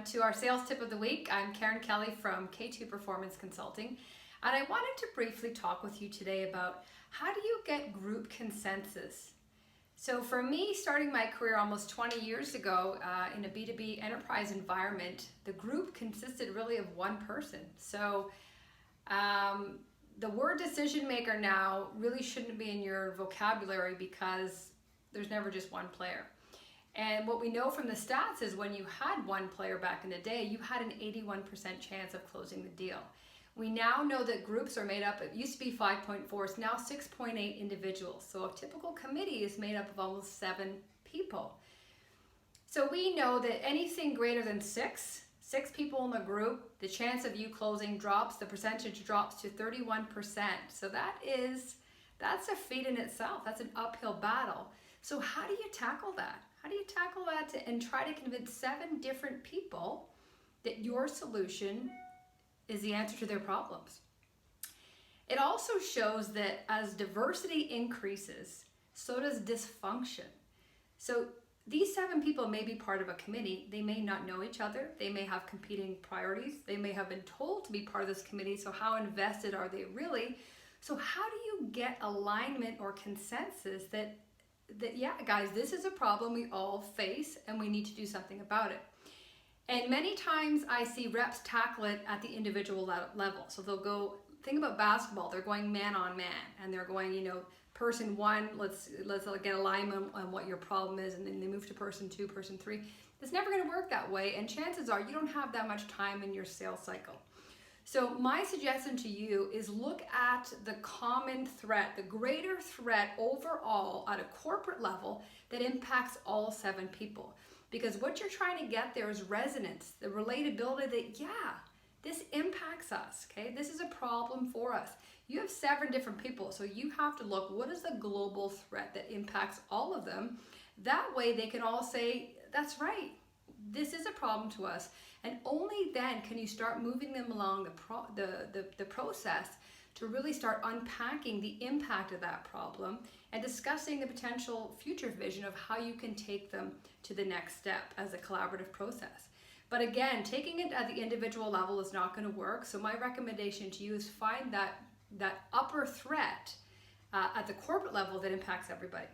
to our sales tip of the week. I'm Karen Kelly from K2 Performance Consulting, and I wanted to briefly talk with you today about how do you get group consensus. So for me, starting my career almost 20 years ago in a B2B enterprise environment, the group consisted really of one person. So the word decision maker now really shouldn't be in your vocabulary because there's never just one player. And what we know from the stats is when you had one player back in the day, you had an 81% chance of closing the deal. We now know that groups are made up, it used to be 5.4, it's now 6.8 individuals. So a typical committee is made up of almost 7 people. So we know that anything greater than six people in the group, the chance of you closing drops, the percentage drops to 31%. So that's a feat in itself, that's an uphill battle. So how do you tackle that? How do you tackle that and try to convince 7 different people that your solution is the answer to their problems? It also shows that as diversity increases, so does dysfunction. So these 7 people may be part of a committee. They may not know each other. They may have competing priorities. They may have been told to be part of this committee. So how invested are they really? So how do you get alignment or consensus that yeah, guys, this is a problem we all face and we need to do something about it? And many times I see reps tackle it at the individual level. So they'll go, think about basketball, they're going man on man and they're going, person 1, let's get alignment on what your problem is, and then they move to person 2, person 3. It's never going to work that way, and chances are you don't have that much time in your sales cycle. So my suggestion to you is look at the common threat, the greater threat overall at a corporate level that impacts all 7 people. Because what you're trying to get there is resonance, the relatability that, yeah, this impacts us, okay? This is a problem for us. You have 7 different people, so you have to look, what is the global threat that impacts all of them? That way they can all say, that's right, this is a problem to us. And only then can you start moving them along the process to really start unpacking the impact of that problem and discussing the potential future vision of how you can take them to the next step as a collaborative process. But again, taking it at the individual level is not going to work. So my recommendation to you is find that upper threat at the corporate level that impacts everybody.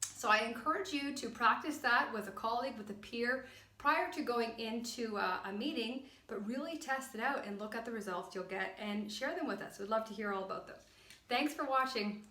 So I encourage you to practice that with a colleague, with a peer, prior to going into a meeting, but really test it out and look at the results you'll get and share them with us. We'd love to hear all about them. Thanks for watching.